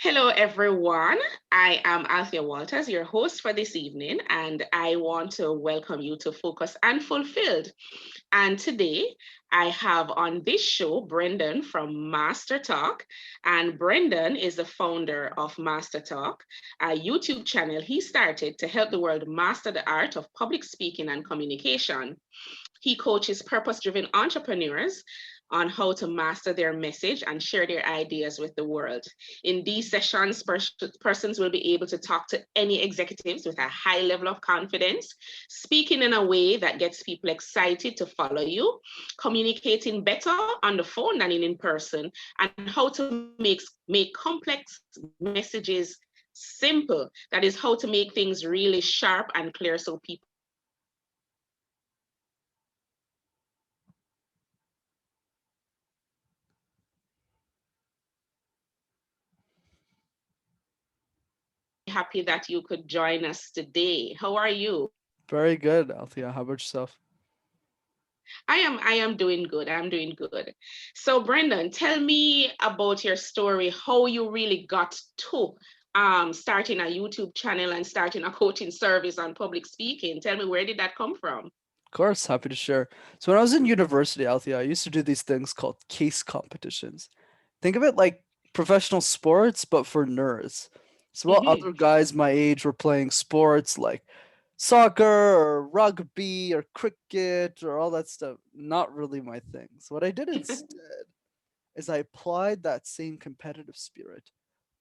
Hello, everyone. I am Althea Walters, your host for this evening, and I want to welcome you to Focus and Fulfilled. And today I have on this show Brenden from MasterTalk. And Brenden is the founder of MasterTalk, a YouTube channel he started to help the world master the art of public speaking and communication. He coaches purpose driven entrepreneurs on how to master their message and share their ideas with the world. In these sessions, persons will be able to talk to any executives with a high level of confidence, speaking in a way that gets people excited to follow you, communicating better on the phone than in person, and how to make complex messages simple. That is how to make things really sharp and clear so people can understand it. So Brendan, welcome to the show. I'm really happy that you could join us today. How are you? Very good, Althea. How about yourself? I am doing good. I'm doing good. So Brendan, tell me about your story, how you really got to starting a YouTube channel and starting a coaching service on public speaking. Tell me, where did that come from? Of course, happy to share. So when I was in university, Althea, I used to do these things called case competitions. Think of it like professional sports, but for nerds. So while Hmm. other guys my age were playing sports like soccer or rugby or cricket or all that stuff, not really my thing. So what I did instead is I applied that same competitive spirit,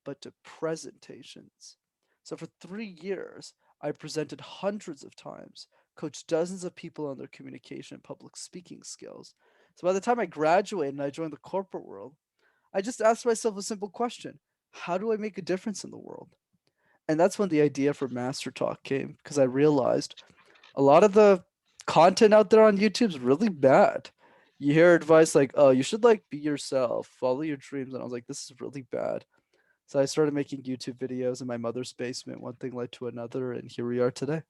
but to presentations. So for 3 years, I presented hundreds of times, coached dozens of people on their communication and public speaking skills. So by the time I graduated and I joined the corporate world, I just asked myself a simple question: how do I make a difference in the world? And that's when the idea for Master Talk came, because I realized a lot of the content out there on YouTube is really bad. You hear advice like, "Oh, you should like be yourself, follow your dreams," and I was like, "This is really bad." So I started making YouTube videos in my mother's basement. One thing led to another, and here we are today.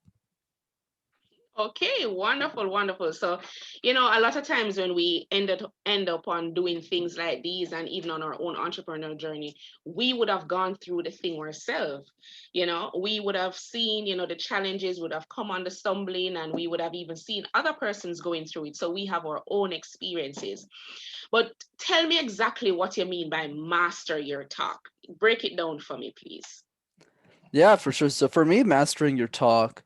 Okay, wonderful, wonderful. So, a lot of times when we end up on doing things like these, and even on our own entrepreneurial journey, we would have gone through the thing ourselves. We would have seen, the challenges would have come on the stumbling, and we would have even seen other persons going through it. So we have our own experiences. But tell me exactly what you mean by master your talk. Break it down for me, please. Yeah, for sure. So for me, mastering your talk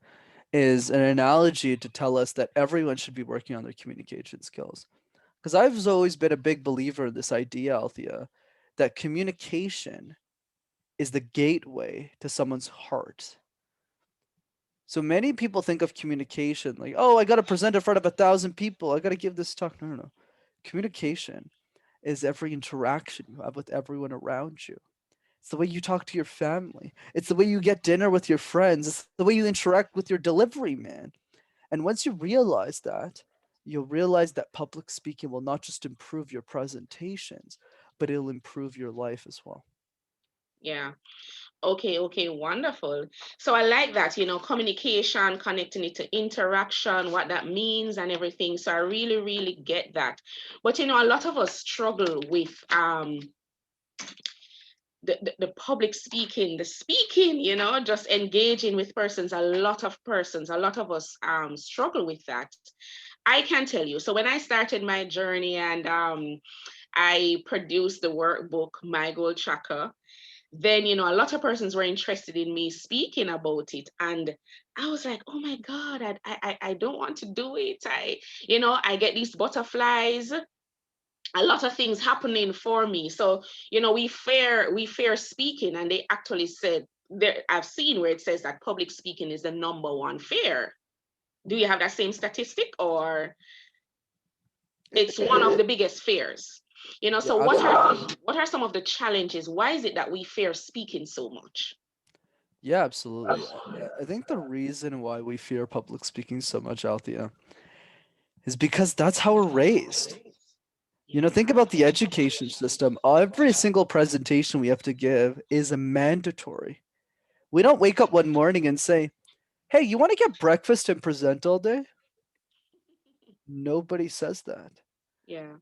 is an analogy to tell us that everyone should be working on their communication skills. Because I've always been a big believer in this idea, Althea, that communication is the gateway to someone's heart. So many people think of communication like, oh, I got to present in front of 1,000 people. I got to give this talk. No, no, no. Communication is every interaction you have with everyone around you. It's the way you talk to your family. It's the way you get dinner with your friends. It's the way you interact with your delivery man. And once you realize that, you'll realize that public speaking will not just improve your presentations, but it'll improve your life as well. Yeah. Okay, okay, wonderful. So I like that, communication, connecting it to interaction, what that means and everything. So I really, really get that. But a lot of us struggle with the public speaking, the speaking, just engaging with persons. A lot of us struggle with that. I can tell you. So when I started my journey and I produced the workbook, My Goal Tracker, then a lot of persons were interested in me speaking about it, and I was like, oh my god, I don't want to do it. I get these butterflies, a lot of things happening for me. So we fear speaking, and they actually said, there I've seen where it says that public speaking is the number one fear. Do you have that same statistic, or it's one of the biggest fears? Yeah, So absolutely. what are some of the challenges? Why is it that we fear speaking so much? Yeah, absolutely. I think the reason why we fear public speaking so much, Althea, is because that's how we're raised. Think Yeah. about the education system. Every single presentation we have to give is a mandatory. We don't wake up one morning and say, hey, you want to get breakfast and present all day? Nobody says that. Yeah.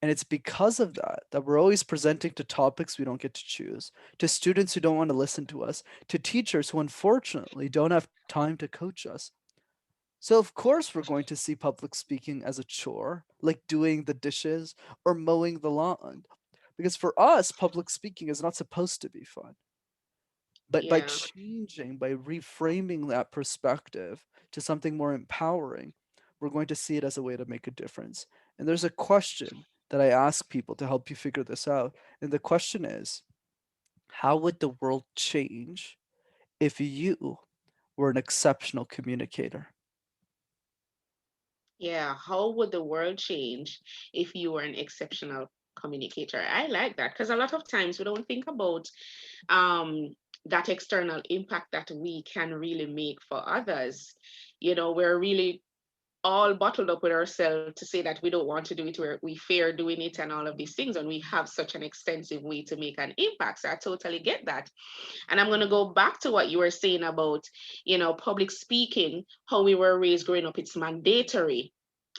And it's because of that that we're always presenting to topics we don't get to choose, to students who don't want to listen to us, to teachers who unfortunately don't have time to coach us. So, of course, we're going to see public speaking as a chore, like doing the dishes or mowing the lawn. Because for us, public speaking is not supposed to be fun. But by Yeah. changing, by reframing that perspective to something more empowering, we're going to see it as a way to make a difference. And there's a question that I ask people to help you figure this out. And the question is, how would the world change if you were an exceptional communicator? Yeah. How would the world change if you were an exceptional communicator? I like that because a lot of times we don't think about um, that external impact that we can really make for others. We're really all bottled up with ourselves to say that we don't want to do it, we fear doing it, and all of these things. And we have such an extensive way to make an impact. So I totally get that. And I'm going to go back to what you were saying about, public speaking, how we were raised growing up, it's mandatory.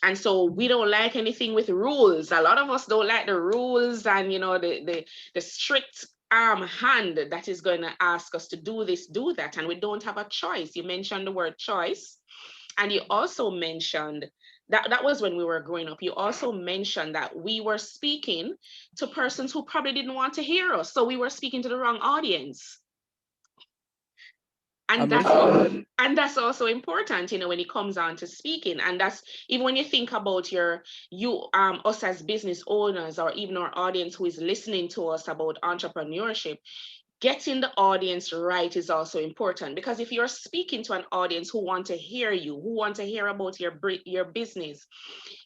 And so we don't like anything with rules. A lot of us don't like the rules and, the strict hand that is going to ask us to do this, do that. And we don't have a choice. You mentioned the word choice. And you also mentioned that was when we were growing up. You also mentioned that we were speaking to persons who probably didn't want to hear us. So we were speaking to the wrong audience. And I'm that's with you. and that's also important, when it comes on to speaking. And that's even when you think about us as business owners, or even our audience who is listening to us about entrepreneurship, getting the audience right is also important, because if you're speaking to an audience who want to hear you, who want to hear about your business,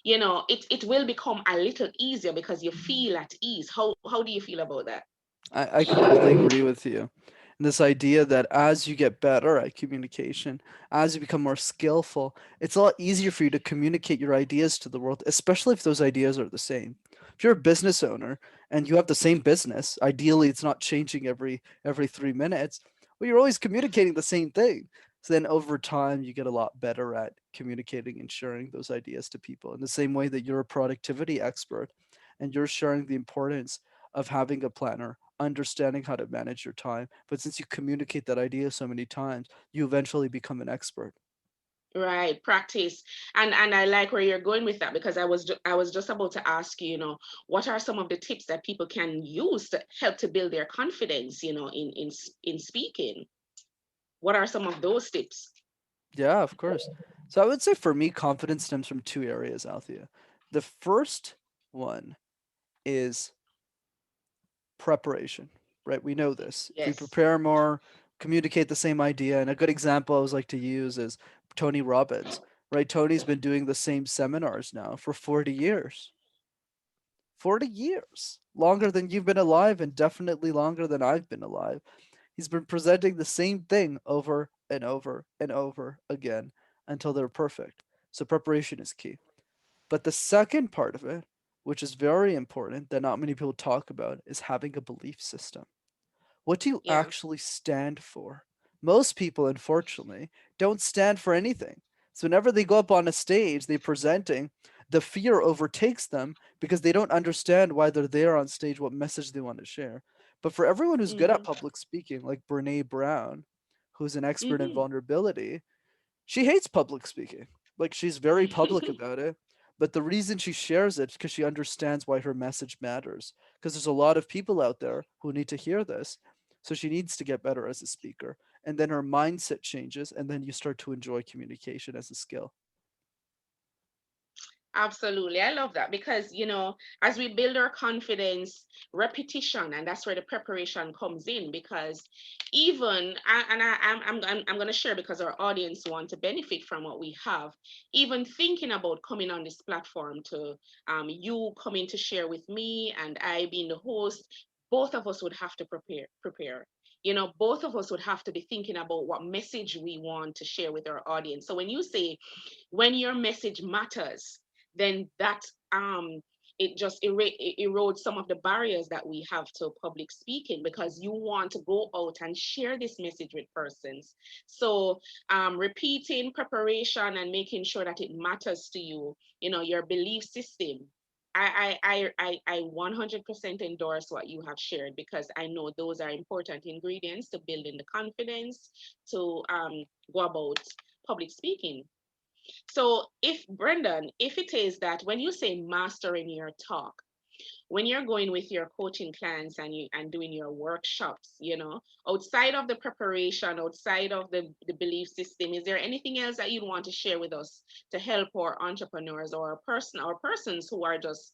it will become a little easier because you feel at ease. How do you feel about that? I completely agree with you. And this idea that as you get better at communication, as you become more skillful, it's a lot easier for you to communicate your ideas to the world, especially if those ideas are the same. If you're a business owner and you have the same business, ideally it's not changing every 3 minutes, well, you're always communicating the same thing. So then over time you get a lot better at communicating and sharing those ideas to people in the same way that you're a productivity expert and you're sharing the importance of having a planner, understanding how to manage your time. But since you communicate that idea so many times, you eventually become an expert. Right, practice. And I like where you're going with that, because I was just about to ask you, what are some of the tips that people can use to help to build their confidence, in speaking? What are some of those tips? Yeah, of course. So I would say for me, confidence stems from two areas, Althea. The first one is preparation, right? We know this. If we Yes. prepare more, communicate the same idea, and a good example I always like to use is Tony Robbins, right? Tony's been doing the same seminars now for 40 years. 40 years. Longer than you've been alive, and definitely longer than I've been alive. He's been presenting the same thing over and over and over again until they're perfect. So preparation is key. But the second part of it, which is very important that not many people talk about, is having a belief system. What do you Yeah. actually stand for? Most people, unfortunately, don't stand for anything. So whenever they go up on a stage, they're presenting, the fear overtakes them because they don't understand why they're there on stage, what message they want to share. But for everyone who's good at Mm-hmm. public speaking, like Brene Brown, who's an expert in Mm-hmm. vulnerability, she hates public speaking. Like she's very public about it. But the reason she shares it is because she understands why her message matters. Because there's a lot of people out there who need to hear this. So she needs to get better as a speaker. And then her mindset changes, and then you start to enjoy communication as a skill. Absolutely. I love that because, as we build our confidence, repetition, and that's where the preparation comes in. Because I'm going to share, because our audience want to benefit from what we have. Even thinking about coming on this platform to you coming to share with me and I being the host, both of us would have to prepare. Both of us would have to be thinking about what message we want to share with our audience. So when you say, when your message matters, then that it just erodes some of the barriers that we have to public speaking, because you want to go out and share this message with persons. So repeating, preparation, and making sure that it matters to you, your belief system, I 100% endorse what you have shared because I know those are important ingredients to building the confidence to go about public speaking. So, if Brendan, if it is that when you say mastering your talk, when you're going with your coaching clients and you and doing your workshops, outside of the preparation, outside of the belief system, is there anything else that you'd want to share with us to help our entrepreneurs or persons who are just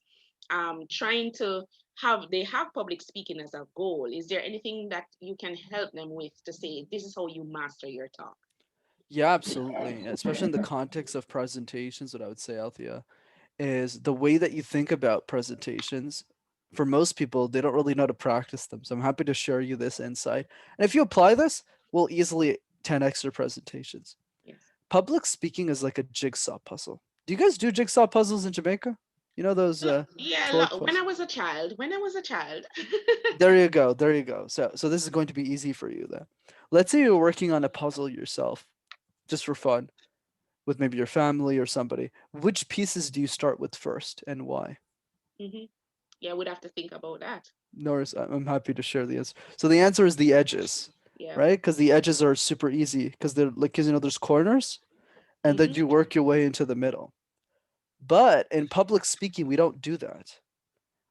trying to have public speaking as a goal? Is there anything that you can help them with to say this is how you master your talk? Yeah, absolutely. Especially in the context of presentations, what I would say, Althea, is the way that you think about presentations. For most people, they don't really know how to practice them. So I'm happy to share you this insight. And if you apply this, we'll easily 10x your presentations. Yes. Public speaking is like a jigsaw puzzle. Do you guys do jigsaw puzzles in Jamaica? You know those Yeah, toy when I puzzles? was a child, There you go. There you go. So this is going to be easy for you then. Let's say you're working on a puzzle yourself, just for fun, with maybe your family or somebody. Which pieces do you start with first and why? hmm Yeah, we'd have to think about that. Norris, I'm happy to share the answer. So the answer is the edges, Yeah. right? Because the edges are super easy because they're like, because there's corners, and then hmm you work your way into the middle. But in public speaking, we don't do that.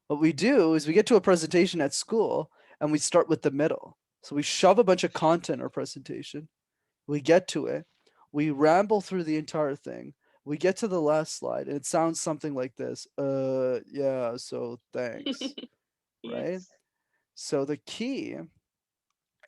What we do is we get to a presentation at school and we start with the middle. So we shove a bunch of content in our presentation. We get to it. We ramble through the entire thing. We get to the last slide and it sounds something like this. Yeah, so thanks, right? Yes. So the key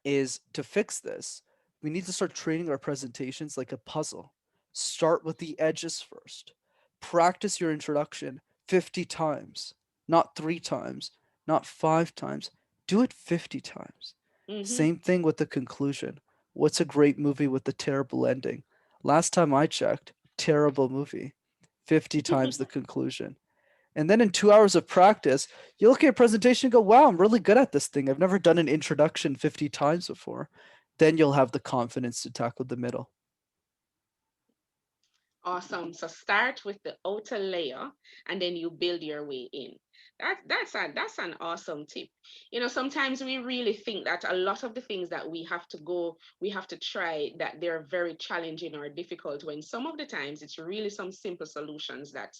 is to fix this, we need to start treating our presentations like a puzzle. Start with the edges first. Practice your introduction 50 times, not 3 times, not 5 times. Do it 50 times. hmm Same thing with the conclusion. What's a great movie with a terrible ending? Last time I checked, terrible movie. 50 times the conclusion. And then in 2 hours of practice, you look at your presentation and go, wow, I'm really good at this thing. I've never done an introduction 50 times before. Then you'll have the confidence to tackle the middle. Awesome. So start with the outer layer and then you build your way in. That's an awesome tip. Sometimes we really think that a lot of the things that we have to try, that they're very challenging or difficult, when some of the times it's really some simple solutions that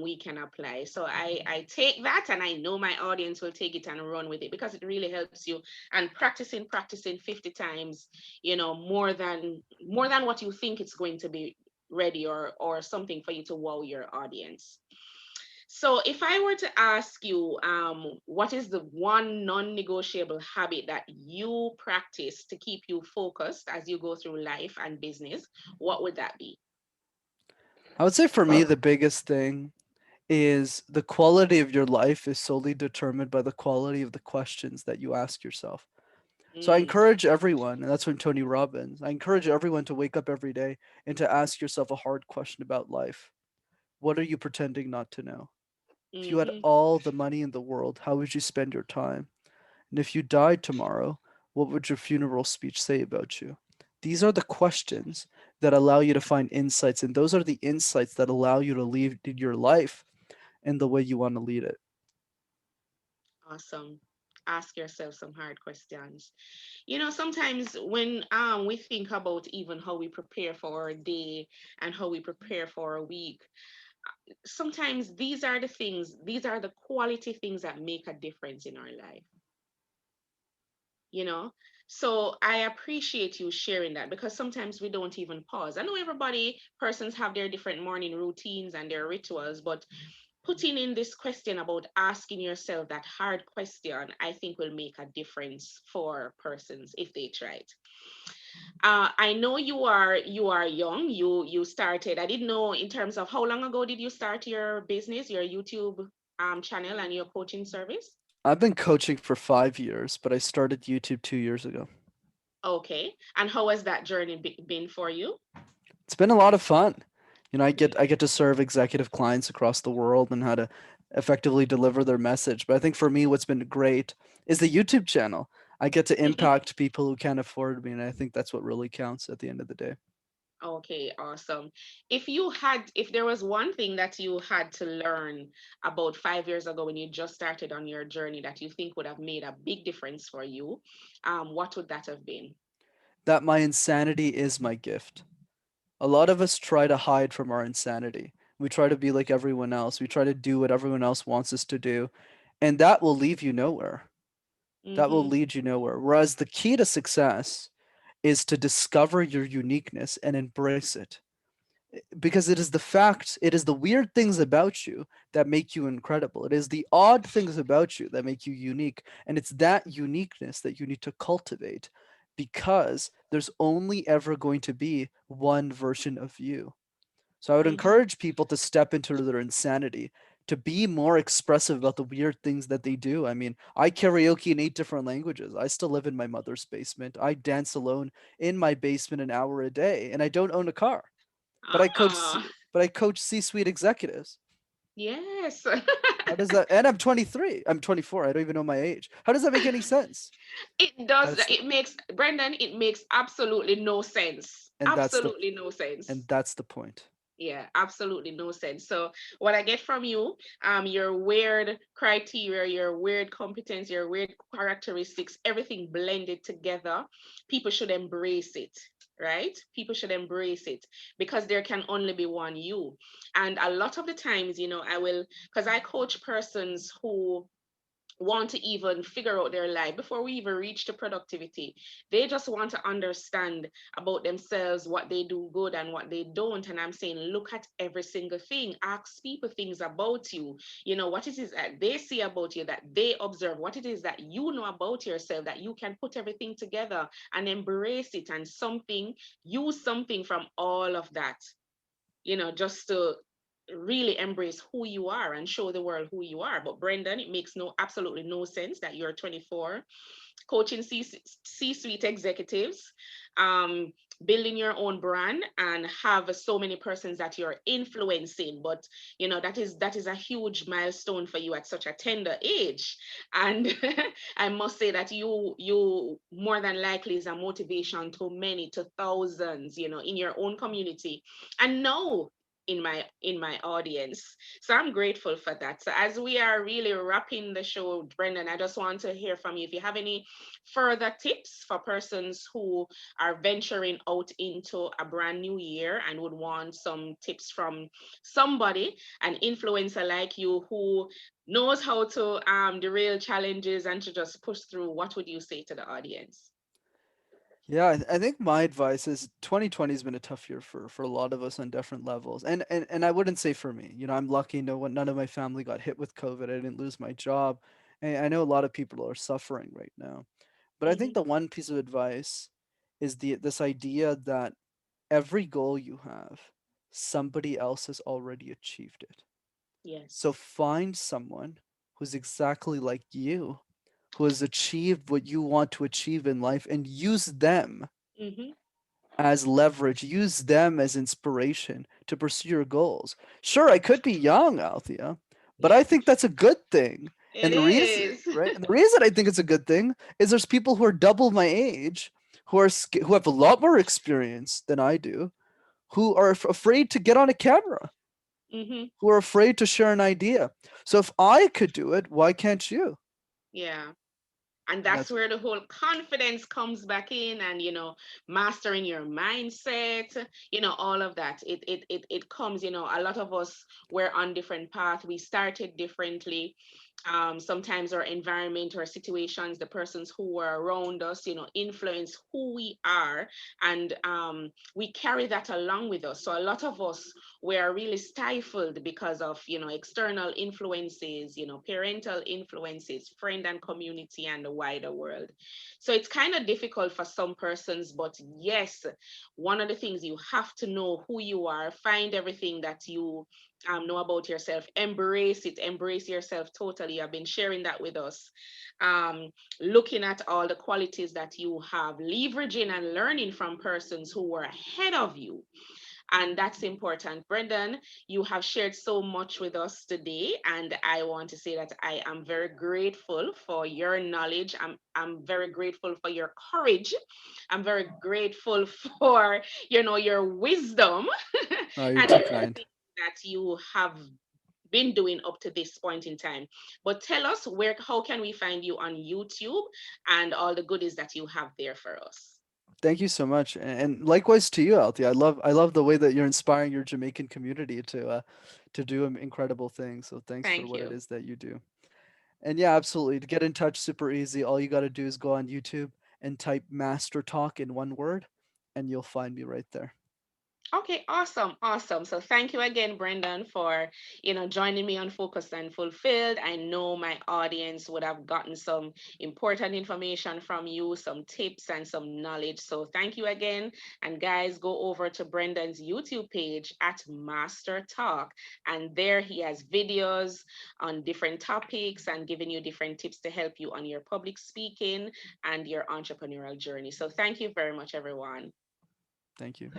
we can apply. So I take that, and I know my audience will take it and run with it because it really helps you. And practicing 50 times, more than what you think it's going to be ready, or something for you to wow your audience. So if I were to ask you, what is the one non-negotiable habit that you practice to keep you focused as you go through life and business, what would that be? I would say for me, the biggest thing is the quality of your life is solely determined by the quality of the questions that you ask yourself. So I Mm, encourage everyone, and that's from Tony Robbins, I encourage everyone to wake up every day and to ask yourself a hard question about life. What are you pretending not to know? If you had mm-hmm. all the money in the world, how would you spend your time? And if you died tomorrow, what would your funeral speech say about you? These are the questions that allow you to find insights, and those are the insights that allow you to lead your life in the way you want to lead it. Awesome. Ask yourself some hard questions. Sometimes when we think about even how we prepare for a day and how we prepare for a week, sometimes these are the quality things that make a difference in our life, you know? So I appreciate you sharing that because sometimes we don't even pause. I know persons have their different morning routines and their rituals, but putting in this question about asking yourself that hard question, I think will make a difference for persons if they try it. I know you are young. You started. I didn't know in terms of how long ago did you start your business, your YouTube channel, and your coaching service? I've been coaching for 5 years, but I started YouTube 2 years ago. Okay, and how has that journey been for you? It's been a lot of fun. I get to serve executive clients across the world and how to effectively deliver their message. But I think for me, what's been great is the YouTube channel. I get to impact people who can't afford me, and I think that's what really counts at the end of the day. Okay, awesome. If there was one thing that you had to learn about 5 years ago when you just started on your journey that you think would have made a big difference for you, what would that have been? That my insanity is my gift. A lot of us try to hide from our insanity. We try to be like everyone else. We try to do what everyone else wants us to do. And that will leave you nowhere. That will Mm-hmm. lead you nowhere. Whereas the key to success is to discover your uniqueness and embrace it. Because it is the fact, it is the weird things about you that make you incredible. It is the odd things about you that make you unique. And it's that uniqueness that you need to cultivate because there's only ever going to be one version of you. So I would Mm-hmm. encourage people to step into their insanity, to be more expressive about the weird things that they do. I mean, I karaoke in 8 different languages. I still live in my mother's basement. I dance alone in my basement an hour a day, and I don't own a car. But I coach Ah, but I coach C-suite executives. yes. How does that and I'm 23. I'm 24. I don't even know my age. How does that make any sense? It does. That's It makes, Brendan, it makes absolutely no sense. and that's the Absolutely no sense. and that's the point. Yeah, absolutely no sense. So what I get from you, your weird criteria, your weird competence, your weird characteristics, everything blended together, people should embrace it, right? People should embrace it because there can only be one you. And a lot of the times, I will, because I coach persons who want to even figure out their life before we even reach to productivity. They just want to understand about themselves, what they do good and what they don't. And I'm saying, look at every single thing. Ask people things about you. What it is that they see about you, that they observe, what it is that you know about yourself, that you can put everything together and embrace it and use something from all of that, just to really embrace who you are and show the world who you are. But Brendan, it makes absolutely no sense that you're 24, coaching C-suite executives, um, building your own brand, and have so many persons that you're influencing. But that is a huge milestone for you at such a tender age. And I must say that you more than likely is a motivation to many, to thousands, in your own community, and now in my audience. So I'm grateful for that. So as we are really wrapping the show, Brendan, I just want to hear from you if you have any further tips for persons who are venturing out into a brand new year and would want some tips from somebody, an influencer like you who knows how to derail challenges and to just push through. What would you say to the audience? Yeah, I think my advice is 2020 has been a tough year for a lot of us on different levels. And I wouldn't say for me. I'm lucky none of my family got hit with COVID. I didn't lose my job. And I know a lot of people are suffering right now. But I think Hmm. the one piece of advice is this idea that every goal you have, somebody else has already achieved it. So Yes. find someone who's exactly like you, who has achieved what you want to achieve in life, and use them Hmm. as leverage, use them as inspiration to pursue your goals. Sure, I could be young, Althea, but I think that's a good thing. It And the reason, is. right? And the reason I think it's a good thing is there's people who are double my age, who have a lot more experience than I do, who are afraid to get on a camera, Hmm. who are afraid to share an idea. So if I could do it, why can't you? Yeah. And And that's that's where the whole confidence comes back in, and mastering your mindset, all of that. It comes, a lot of us were on different paths. We started differently. Sometimes our environment or situations, the persons who were around us, influence who we are, and we carry that along with us. So a lot of us were really stifled because of external influences, parental influences, friend and community, and the wider world. So it's kind of difficult for some persons, but yes, one of the things, you have to know who you are, find everything that you know about yourself, embrace yourself totally. I've been sharing that with us, um, looking at all the qualities that you have, leveraging and learning from persons who were ahead of you, And that's important. Brenden, you have shared so much with us today, and I want to say that I am very grateful for your knowledge. I'm very grateful for your courage. I'm very grateful for your wisdom Oh, you're and too kind. everything that you have been doing up to this point in time. But tell us how can we find you on YouTube and all the goodies that you have there for us. Thank you so much, and likewise to you, Althea. I love the way that you're inspiring your Jamaican community to do incredible things. So thanks for Thank what it you. is that you do. And yeah, absolutely. To get in touch, super easy. All you got to do is go on YouTube and type Master Talk in one word, and you'll find me right there. Okay, awesome, awesome. So thank you again, Brendan, for joining me on Focused and Fulfilled. I know my audience would have gotten some important information from you, some tips and some knowledge. So thank you again. And guys, go over to Brendan's YouTube page at Master Talk. And there he has videos on different topics and giving you different tips to help you on your public speaking and your entrepreneurial journey. So thank you very much, everyone. Thank you.